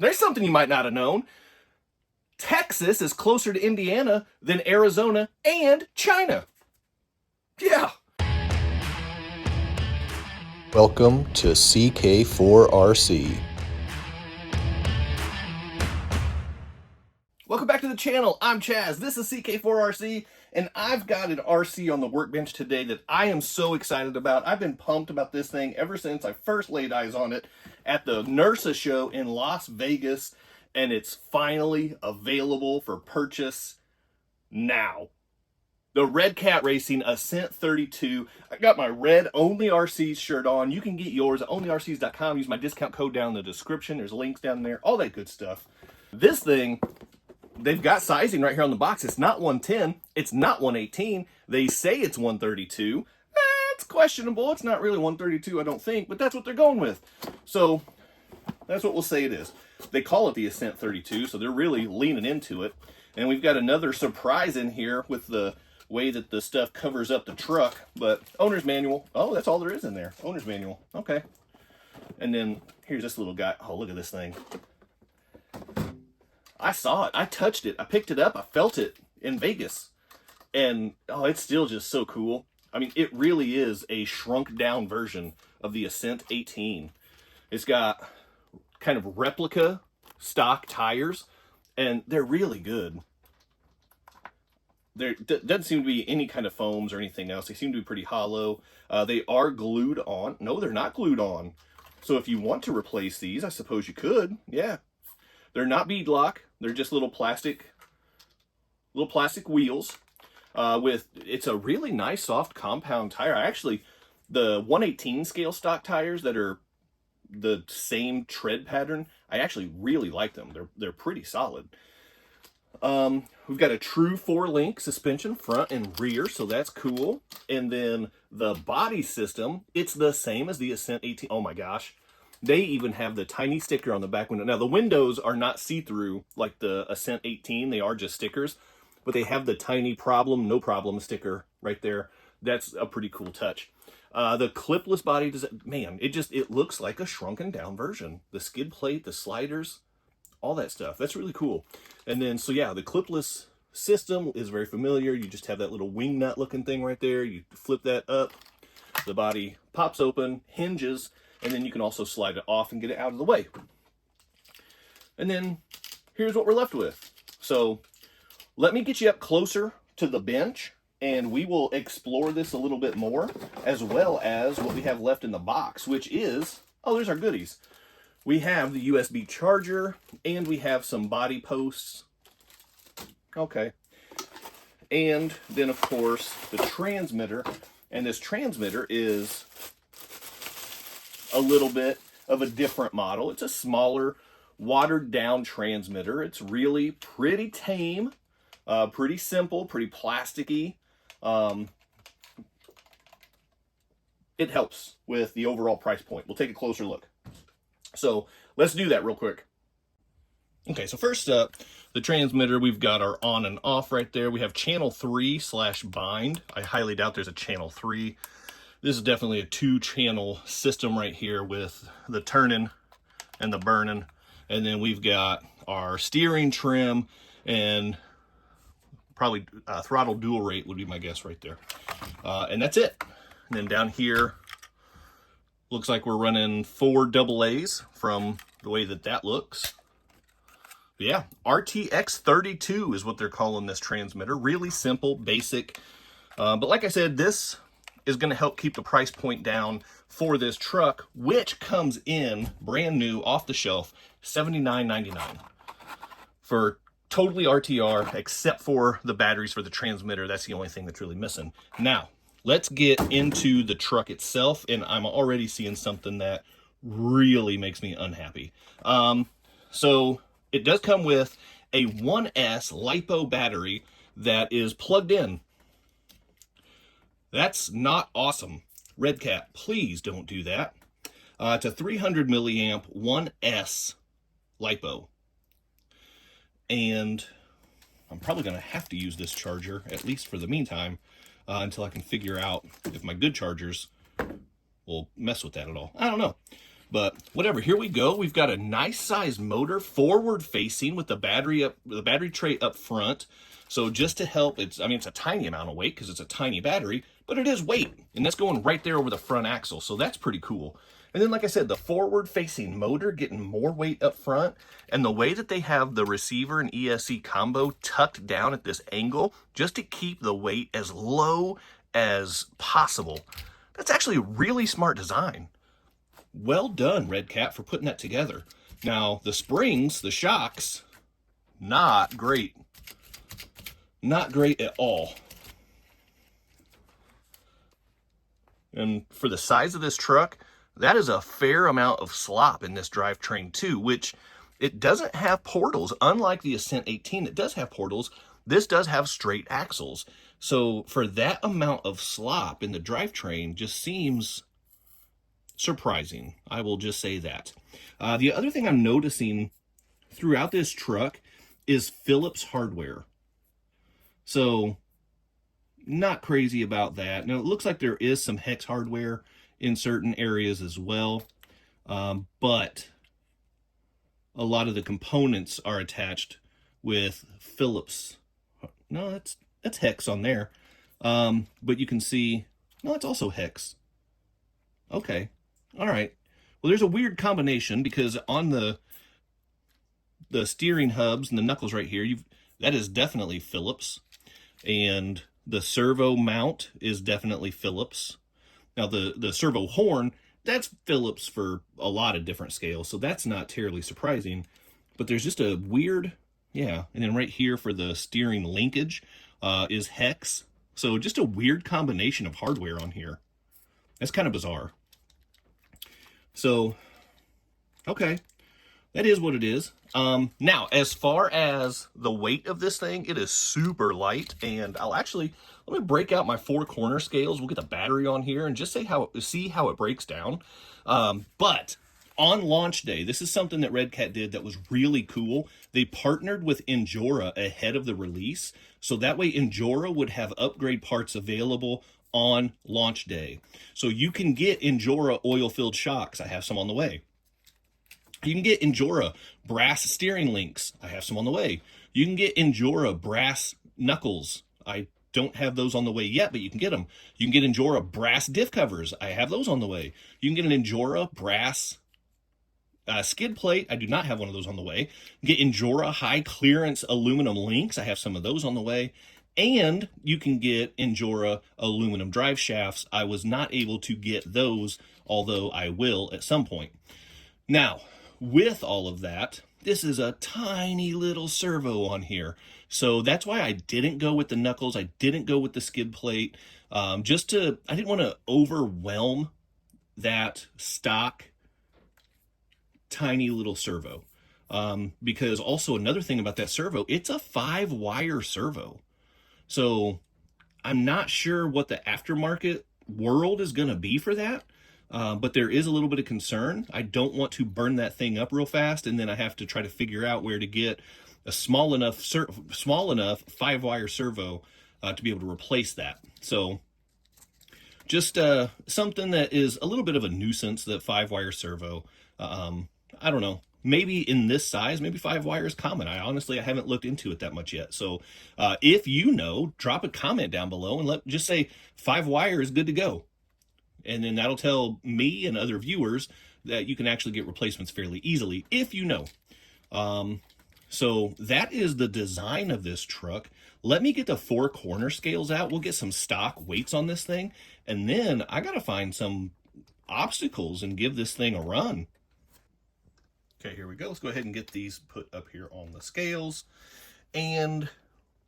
There's something you might not have known. Texas is closer to Indiana than Arizona and China. Yeah. Welcome to CK4RC. Welcome back to the channel. I'm Chaz. This is CK4RC, and I've got an RC on the workbench today that I am so excited about. I've been pumped about this thing ever since I first laid eyes on it at the NERSA show in Las Vegas, and it's finally available for purchase now. The Redcat Racing Ascent32. I got my Red Only RCs shirt on. You can get yours at onlyrcs.com. Use my discount code down in the description. There's links down there, all that good stuff. This thing, they've got sizing right here on the box. It's not 110. It's not 118. They say it's 132. It's questionable. It's not really 132, I don't think, but that's what they're going with. So that's what we'll say it is. They call it the Ascent32, so they're really leaning into it. And we've got another surprise in here with the way that the stuff covers up the truck. But owner's manual. Oh, that's all there is in there. Owner's manual. Okay. And then here's this little guy. Oh, look at this thing. I saw it. I touched it. I picked it up. I felt it in Vegas. And, oh, it's still just so cool. I mean, it really is a shrunk down version of the Ascent 18. It's got kind of replica stock tires, and they're really good. There doesn't seem to be any kind of foams or anything else. They seem to be pretty hollow. They are glued on. No, they're not glued on. So if you want to replace these, I suppose you could. Yeah. They're not beadlock. They're just little plastic wheels. It's a really nice soft compound tire. Actually, the 118 scale stock tires that are the same tread pattern, I actually really like them. They're pretty solid. We've got a true 4-link suspension front and rear, so that's cool. And then the body system, it's the same as the Ascent 18. Oh my gosh. They even have the tiny sticker on the back window. Now, the windows are not see-through like the Ascent 18. They are just stickers. But they have the tiny no problem sticker right there. That's a pretty cool touch. The clipless body, man, it looks like a shrunken down version. The skid plate, the sliders, all that stuff. That's really cool. And then, so yeah, the clipless system is very familiar. You just have that little wing nut looking thing right there. You flip that up. The body pops open, hinges, and then you can also slide it off and get it out of the way. And then here's what we're left with. So let me get you up closer to the bench, and we will explore this a little bit more, as well as what we have left in the box, which is, oh, there's our goodies. We have the USB charger, and we have some body posts. Okay. And then, of course, the transmitter. And this transmitter is a little bit of a different model. It's a smaller, watered-down transmitter. It's really pretty tame. Pretty simple, pretty plasticky. It helps with the overall price point. We'll take a closer look. So let's do that real quick. Okay, so first up, the transmitter, we've got our on and off right there. We have channel 3/bind. I highly doubt there's a channel 3. This is definitely a 2-channel system right here with the turning and the burning. And then we've got our steering trim and probably throttle dual rate would be my guess right there. And that's it. And then down here, looks like we're running 4 AA's from the way that looks. But yeah, RTX32 is what they're calling this transmitter. Really simple, basic. But like I said, this is going to help keep the price point down for this truck, which comes in brand new off the shelf, $79.99 for totally RTR, except for the batteries for the transmitter. That's the only thing that's really missing. Now, let's get into the truck itself, and I'm already seeing something that really makes me unhappy. So it does come with a 1S LiPo battery that is plugged in. That's not awesome. Redcat, please don't do that. It's a 300 milliamp 1S LiPo. And I'm probably going to have to use this charger, at least for the meantime, until I can figure out if my good chargers will mess with that at all. I don't know. But whatever, here we go. We've got a nice sized motor, forward facing, with the battery tray up front. So just to help, it's a tiny amount of weight because it's a tiny battery, but it is weight, and that's going right there over the front axle. So that's pretty cool. And then, like I said, the forward facing motor getting more weight up front, and the way that they have the receiver and ESC combo tucked down at this angle just to keep the weight as low as possible. That's actually a really smart design. Well done, Redcat, for putting that together. Now, the springs, the shocks, not great. Not great at all. And for the size of this truck, that is a fair amount of slop in this drivetrain too, which it doesn't have portals. Unlike the Ascent 18, it does have portals. This does have straight axles. So for that amount of slop in the drivetrain just seems surprising. I will just say that. The other thing I'm noticing throughout this truck is Phillips hardware. So not crazy about that. Now it looks like there is some hex hardware in certain areas as well, but a lot of the components are attached with Phillips. No, that's hex on there, but you can see, no, it's also hex. Okay, all right. Well, there's a weird combination because on the steering hubs and the knuckles right here, that is definitely Phillips, and the servo mount is definitely Phillips. Now the servo horn, that's Phillips for a lot of different scales, so that's not terribly surprising. But there's just a weird, yeah, and then right here for the steering linkage is hex. So just a weird combination of hardware on here. That's kind of bizarre. So, okay, that is what it is. Now, as far as the weight of this thing, it is super light, and let me break out my 4 corner scales. We'll get the battery on here and just see how it breaks down. But on launch day, this is something that Redcat did that was really cool. They partnered with Endura ahead of the release, so that way Endura would have upgrade parts available on launch day. So you can get Endura oil-filled shocks. I have some on the way. You can get Endura brass steering links. I have some on the way. You can get Endura brass knuckles. I don't have those on the way yet, but you can get them. You can get Endura brass diff covers. I have those on the way. You can get an Endura brass skid plate. I do not have one of those on the way. Get Endura high clearance aluminum links. I have some of those on the way. And you can get Endura aluminum drive shafts. I was not able to get those, although I will at some point. Now, with all of that, this is a tiny little servo on here. So that's why I didn't go with the knuckles. I didn't go with the skid plate. I didn't want to overwhelm that stock tiny little servo. Because also another thing about that servo, it's a 5-wire servo. So I'm not sure what the aftermarket world is going to be for that. But there is a little bit of concern. I don't want to burn that thing up real fast, and then I have to try to figure out where to get a small enough 5-wire servo to be able to replace that. So just something that is a little bit of a nuisance, that 5-wire servo. I don't know. Maybe in this size, maybe 5-wire is common. I haven't looked into it that much yet. So if you know, drop a comment down below and just say 5-wire is good to go. And then that'll tell me and other viewers that you can actually get replacements fairly easily if you know. So that is the design of this truck. Let me get the 4 corner scales out. We'll get some stock weights on this thing. And then I got to find some obstacles and give this thing a run. Okay, here we go. Let's go ahead and get these put up here on the scales. And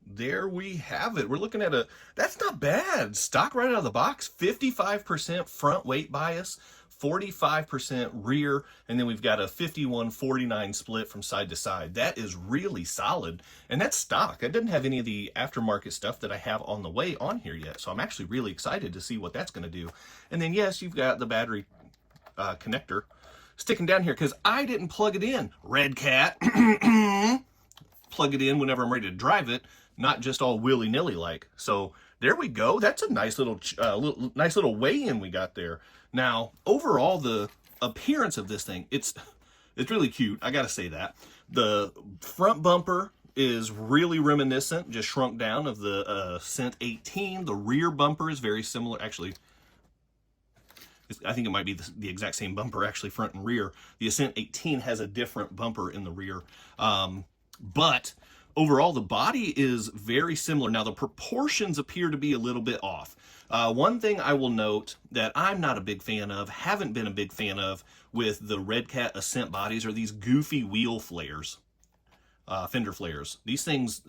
there we have it. We're looking at that's not bad. Stock right out of the box, 55% front weight bias, 45% rear, and then we've got a 51-49 split from side to side. That is really solid, and that's stock. It doesn't have any of the aftermarket stuff that I have on the way on here yet, so I'm actually really excited to see what that's going to do. And then, yes, you've got the battery connector sticking down here because I didn't plug it in. Redcat. Plug it in whenever I'm ready to drive it, not just all willy-nilly like. So there we go. That's a nice little weigh-in we got there. Now, overall, the appearance of this thing, it's really cute. I gotta say that. The front bumper is really reminiscent, just shrunk down, of the Ascent 18. The rear bumper is very similar. Actually, I think it might be the exact same bumper, actually, front and rear. The Ascent 18 has a different bumper in the rear. But overall, the body is very similar. Now, the proportions appear to be a little bit off. One thing I will note that I'm not a big fan of, haven't been a big fan of with the Redcat Ascent bodies, are these goofy wheel flares, fender flares. These things,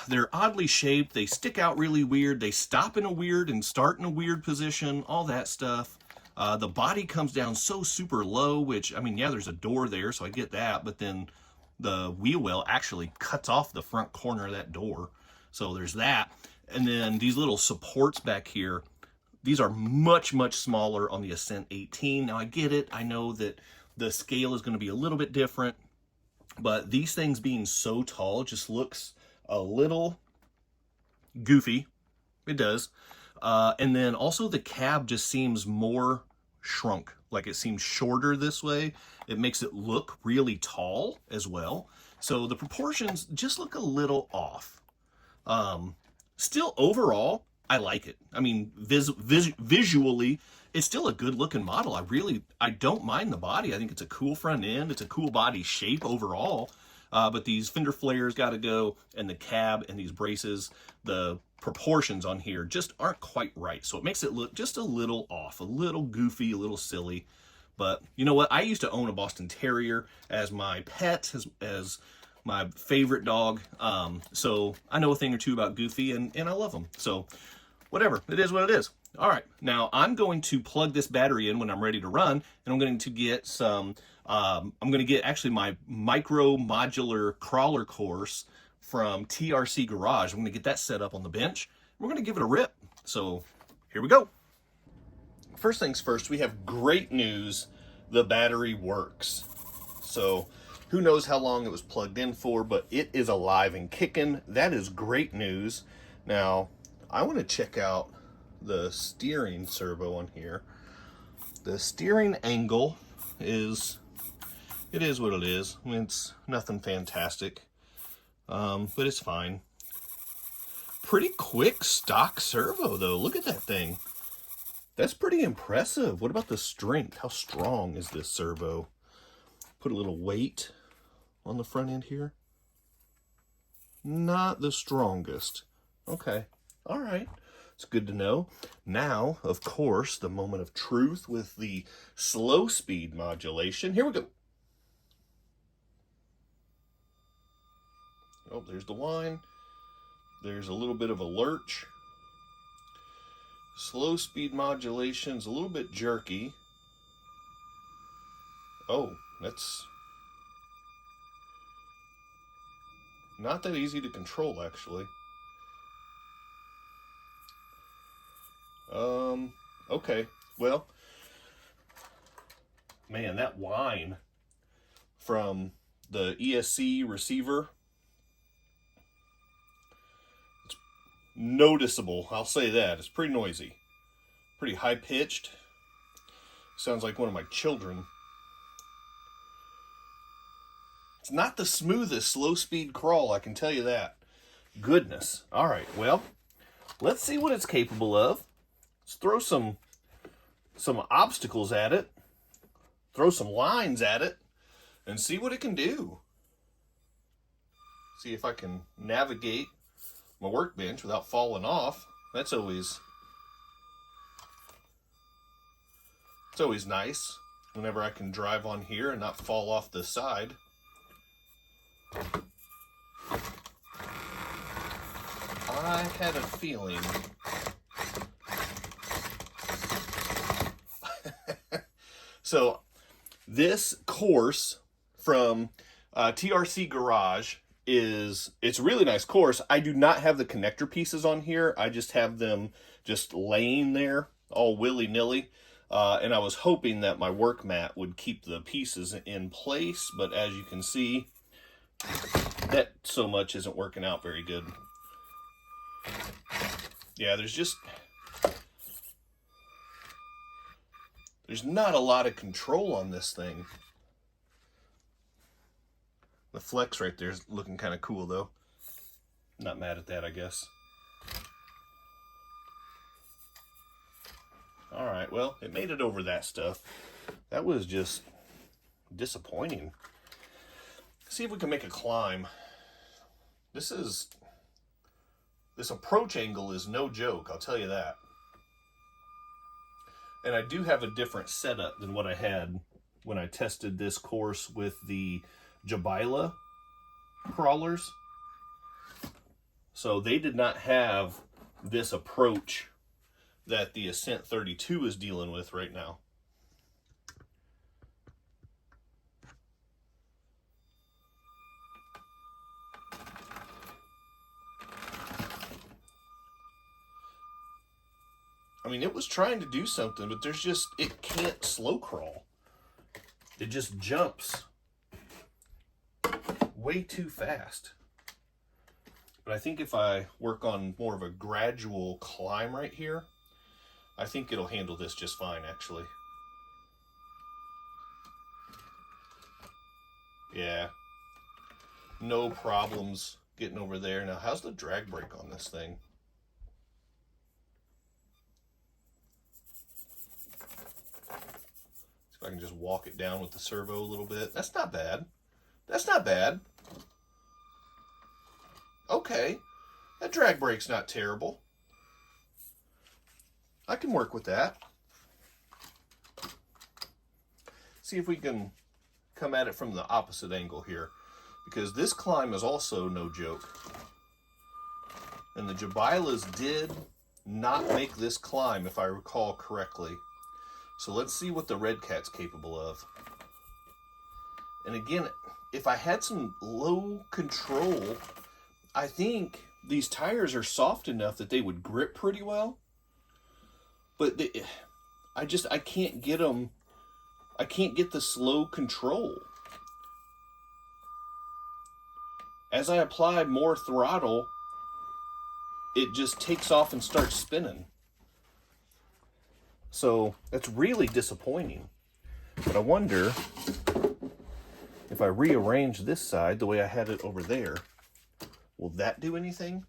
they're oddly shaped. They stick out really weird. They stop in a weird and start in a weird position, all that stuff. The body comes down so super low, which, I mean, yeah, there's a door there, so I get that, but then the wheel well actually cuts off the front corner of that door. So there's that. And then these little supports back here, these are much, much smaller on the Ascent 18. Now, I get it. I know that the scale is going to be a little bit different, but these things being so tall just looks a little goofy. It does. And then also the cab just seems more shrunk. Like, it seems shorter this way. It makes it look really tall as well. So the proportions just look a little off. Still, overall, I like it. I mean, visually, it's still a good looking model. I don't mind the body. I think it's a cool front end. It's a cool body shape overall. But these fender flares got to go, and the cab and these braces, the proportions on here just aren't quite right. So it makes it look just a little off, a little goofy, a little silly. But you know what? I used to own a Boston Terrier as my pet, as my favorite dog. So I know a thing or two about Goofy, and I love them. So whatever, it is what it is. All right, now I'm going to plug this battery in when I'm ready to run, and I'm going to get some, I'm going to get actually my micro modular crawler course from TRC Garage. I'm going to get that set up on the bench. We're going to give it a rip. So here we go. First things first, we have great news. The battery works. So who knows how long it was plugged in for, but it is alive and kicking. That is great news. Now, I want to check out the steering servo on here. The steering angle is, it is what it is. I mean, it's nothing fantastic, but it's fine. Pretty quick stock servo though. Look at that thing. That's pretty impressive. What about the strength? How strong is this servo? Put a little weight on the front end here. Not the strongest. Okay. All right. It's good to know. Now, of course, the moment of truth with the slow speed modulation. Here we go. Oh, there's the whine. There's a little bit of a lurch. Slow speed modulation's a little bit jerky. Oh, that's not that easy to control, actually. Okay. Well, man, that whine from the ESC receiver, it's noticeable. I'll say that. It's pretty noisy. Pretty high-pitched. Sounds like one of my children. It's not the smoothest slow-speed crawl, I can tell you that. Goodness. All right, well, let's see what it's capable of. Let's throw some obstacles at it, throw some lines at it, and see what it can do. See if I can navigate my workbench without falling off. It's always nice whenever I can drive on here and not fall off the side. I had a feeling. So this course from TRC Garage it's a really nice course. I do not have the connector pieces on here. I just have them just laying there all willy-nilly. And I was hoping that my work mat would keep the pieces in place, but as you can see, that so much isn't working out very good. There's not a lot of control on this thing. The flex right there is looking kind of cool though. Not mad at that, I guess. All right, well, it made it over that stuff. That was just disappointing. See if we can make a climb. This approach angle is no joke, I'll tell you that. And I do have a different setup than what I had when I tested this course with the Jabila crawlers. So they did not have this approach that the Ascent32 is dealing with right now. I mean, it was trying to do something, but it can't slow crawl. It just jumps way too fast. But I think if I work on more of a gradual climb right here, I think it'll handle this just fine, actually. Yeah. No problems getting over there. Now, how's the drag brake on this thing? See if I can just walk it down with the servo a little bit. That's not bad. That's not bad. Okay. That drag brake's not terrible. I can work with that. See if we can come at it from the opposite angle here, because this climb is also no joke. And the Jabilas did not make this climb, if I recall correctly. So let's see what the Redcat's capable of. And again, if I had some low control, I think these tires are soft enough that they would grip pretty well. But I can't get them. I can't get the slow control. As I apply more throttle, it just takes off and starts spinning. So that's really disappointing. But I wonder if I rearrange this side the way I had it over there, will that do anything?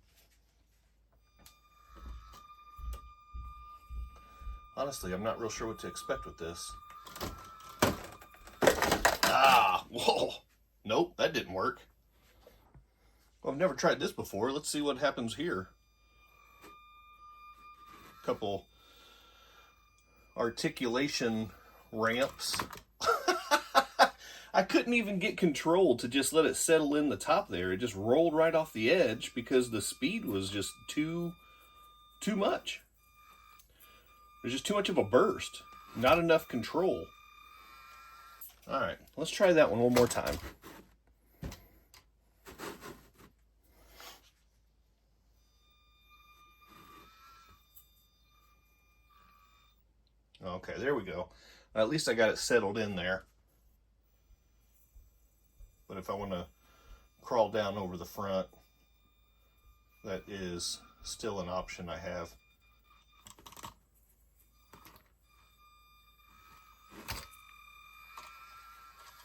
Honestly, I'm not real sure what to expect with this. Ah, whoa. Nope, that didn't work. Well, I've never tried this before. Let's see what happens here. Couple articulation ramps. I couldn't even get control to just let it settle in the top there. It just rolled right off the edge because the speed was just too much. There's just too much of a burst. Not enough control. All right, let's try that one more time. Okay, there we go. At least I got it settled in there. But if I want to crawl down over the front, that is still an option I have.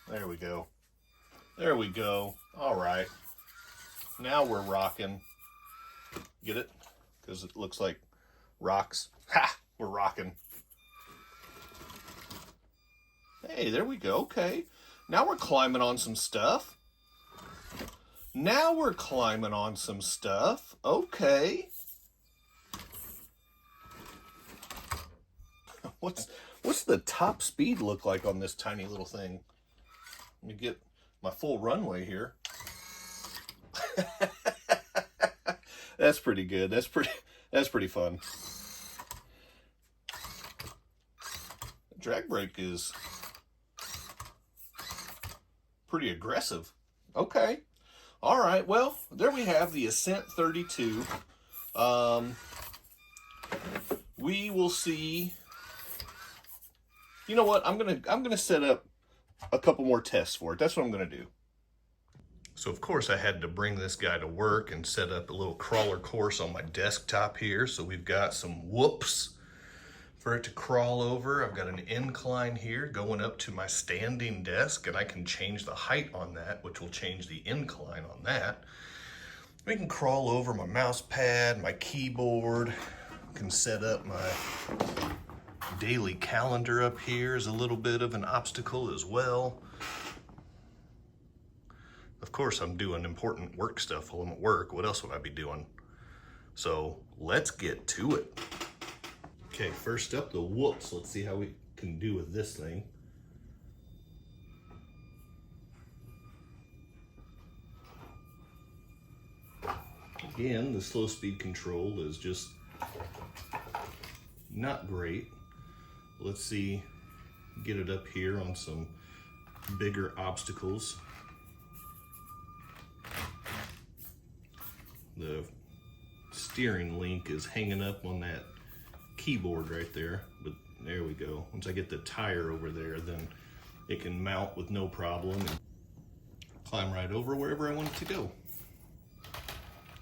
There we go. There we go. All right. Now we're rocking. Get it? Because it looks like rocks. Ha! We're rocking. Hey, there we go. Okay. Now we're climbing on some stuff. Now we're climbing on some stuff. Okay. What's the top speed look like on this tiny little thing? Let me get my full runway here. That's pretty good. That's pretty fun. Drag brake is pretty aggressive. Okay. All right. Well, there we have the Ascent32. We will see. You know what? I'm gonna set up a couple more tests for it. That's what I'm gonna do. So of course I had to bring this guy to work and set up a little crawler course on my desktop here. So we've got some whoops for it to crawl over. I've got an incline here going up to my standing desk, and I can change the height on that, which will change the incline on that. We can crawl over my mouse pad, my keyboard, can set up my daily calendar up here is a little bit of an obstacle as well. Of course, I'm doing important work stuff while I'm at work. What else would I be doing? So let's get to it. Okay, first up, the whoops. Let's see how we can do with this thing. Again, the slow speed control is just not great. Let's see, get it up here on some bigger obstacles. The steering link is hanging up on that keyboard right there, but there we go. Once I get the tire over there, then it can mount with no problem and climb right over wherever I want it to go.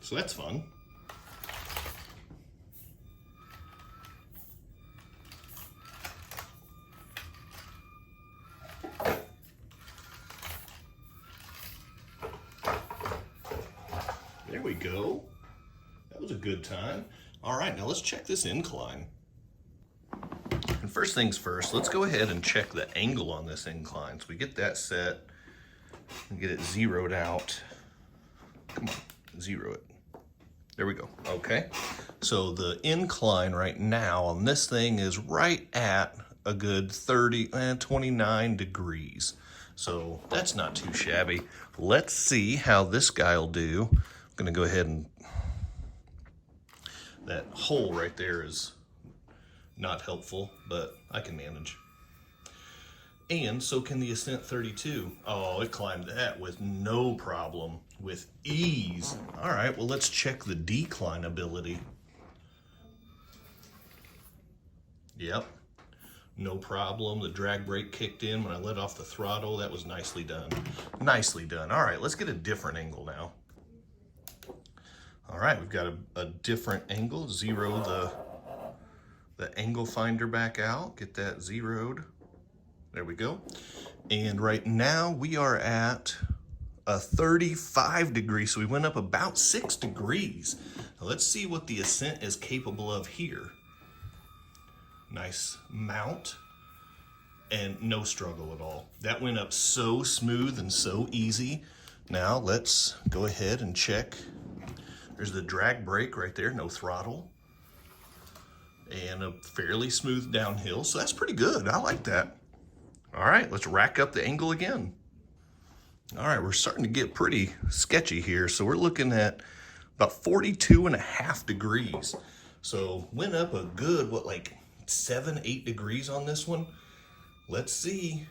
So that's fun. There we go. That was a good time. All right, now let's check this incline. And first things first, let's go ahead and check the angle on this incline. So we get that set and get it zeroed out. Come on, zero it. There we go. Okay. So the incline right now on this thing is right at a good 29 degrees. So that's not too shabby. Let's see how this guy will do. I'm gonna go ahead and, that hole right there is not helpful, but I can manage. And so can the Ascent32. Oh, it climbed that with no problem, with ease. All right, well, let's check the decline ability. Yep, no problem. The drag brake kicked in when I let off the throttle. That was nicely done. Nicely done. All right, let's get a different angle now. All right, we've got a different angle. Zero the angle finder back out. Get that zeroed. There we go. And right now we are at a 35 degrees. So we went up about 6 degrees. Now let's see what the Ascent is capable of here. Nice mount and no struggle at all. That went up so smooth and so easy. Now let's go ahead and check. There's the drag brake right there, no throttle. And a fairly smooth downhill, so that's pretty good. I like that. All right, let's rack up the angle again. All right, we're starting to get pretty sketchy here. So we're looking at about 42.5 degrees. So went up a good, what, like 7-8 degrees on this one. Let's see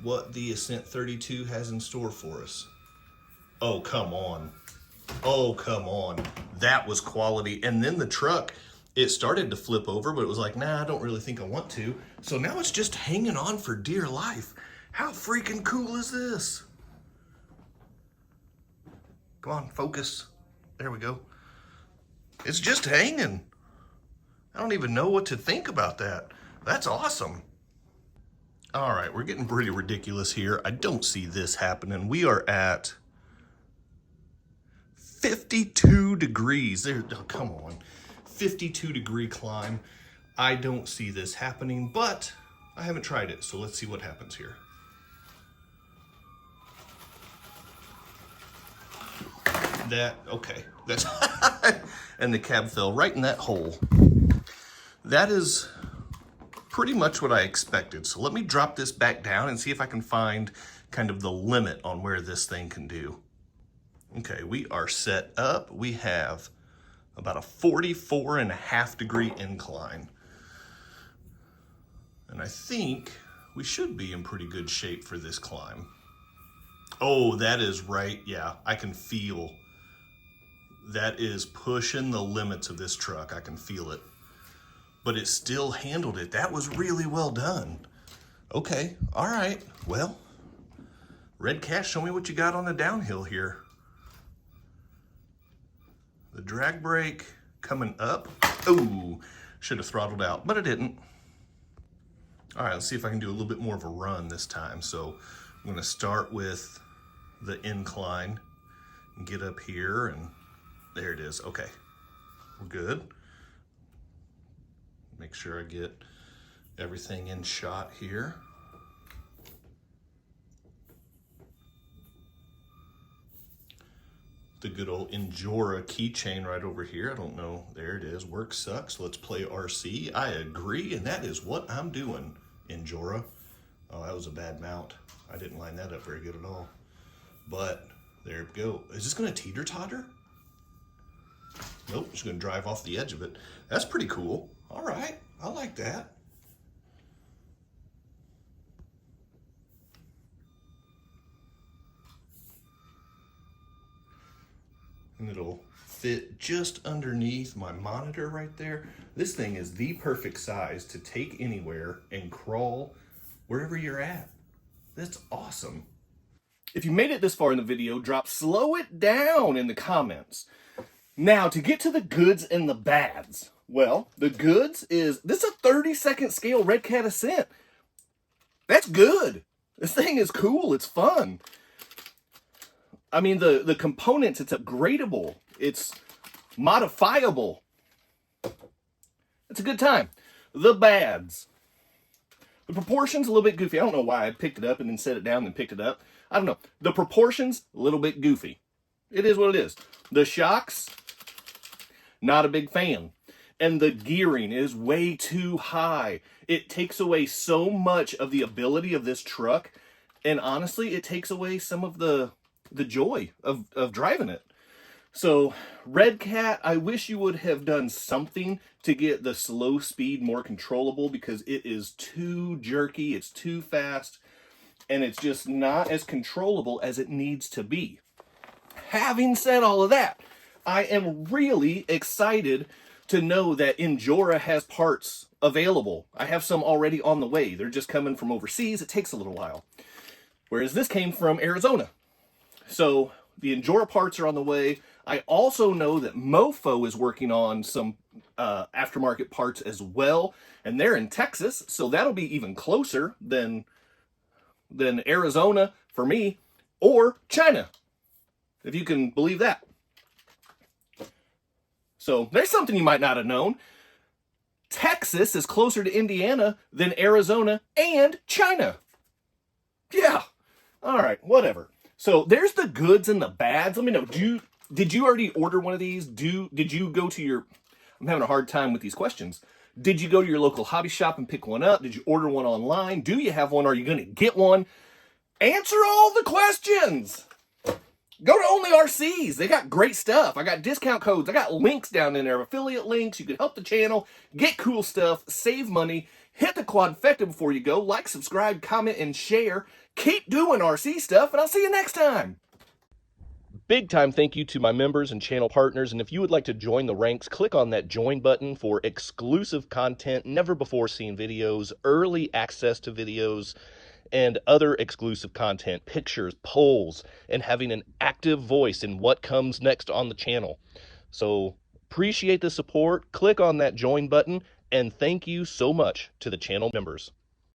what the Ascent32 has in store for us. Oh, come on. Oh, come on. That was quality. And then the truck, it started to flip over, but it was like, nah, I don't really think I want to. So now it's just hanging on for dear life. How freaking cool is this? Come on, focus. There we go. It's just hanging. I don't even know what to think about that. That's awesome. All right, we're getting pretty ridiculous here. I don't see this happening. We are at 52 degrees. There, oh, come on. 52 degree climb. I don't see this happening, but I haven't tried it, so let's see what happens here. Okay, that's, and the cab fell right in that hole. That is pretty much what I expected. So let me drop this back down and see if I can find kind of the limit on where this thing can do. Okay, we are set up. We have about a 44.5 degree incline. And I think we should be in pretty good shape for this climb. Oh, that is right. Yeah, I can feel that is pushing the limits of this truck. I can feel it. But it still handled it. That was really well done. Okay, all right. Well, Redcat, show me what you got on the downhill here. The drag brake coming up. Ooh, should have throttled out, but I didn't. All right, let's see if I can do a little bit more of a run this time. So I'm gonna start with the incline and get up here, and there it is. Okay, we're good. Make sure I get everything in shot here. The good old Injora keychain right over here. I don't know, there it is. Work sucks, let's play RC. I agree, and that is what I'm doing, Injora. Oh, that was a bad mount. I didn't line that up very good at all. But there we go. Is this gonna teeter-totter? Nope, just gonna drive off the edge of it. That's pretty cool. All right, I like that. And it'll fit just underneath my monitor right there. This thing is the perfect size to take anywhere and crawl wherever you're at. That's awesome. If you made it this far in the video, drop slow it down in the comments. Now, to get to the goods and the bads. Well, the goods is, this is a 32nd scale Redcat Ascent. That's good. This thing is cool, it's fun. I mean, the components, it's upgradable. It's modifiable. It's a good time. The bads. The proportions, a little bit goofy. I don't know why I picked it up and then set it down and picked it up. I don't know. The proportions, a little bit goofy. It is what it is. The shocks, not a big fan. And the gearing is way too high. It takes away so much of the ability of this truck. And honestly, it takes away some of the joy of driving it. So Redcat, I wish you would have done something to get the slow speed more controllable, because it is too jerky, it's too fast, and it's just not as controllable as it needs to be. Having said all of that, I am really excited to know that Injora has parts available. I have some already on the way. They're just coming from overseas. It takes a little while. Whereas this came from Arizona. So the Injora parts are on the way. I also know that Mofo is working on some aftermarket parts as well, and they're in Texas, so that'll be even closer than Arizona for me, or China, if you can believe that. So there's something you might not have known. Texas is closer to Indiana than Arizona and China. Yeah. All right, whatever. So there's the goods and the bads. Let me know. Did you already order one of these? Did you go to your... I'm having a hard time with these questions. Did you go to your local hobby shop and pick one up? Did you order one online? Do you have one? Are you going to get one? Answer all the questions. Go to Only RCs. They got great stuff. I got discount codes. I got links down in there, affiliate links. You can help the channel, get cool stuff, save money. Hit the quadfecta before you go. Like, subscribe, comment, and share. Keep doing RC stuff, and I'll see you next time. Big time thank you to my members and channel partners, and if you would like to join the ranks, click on that join button for exclusive content, never before seen videos, early access to videos, and other exclusive content, pictures, polls, and having an active voice in what comes next on the channel. So appreciate the support. Click on that join button, and thank you so much to the channel members.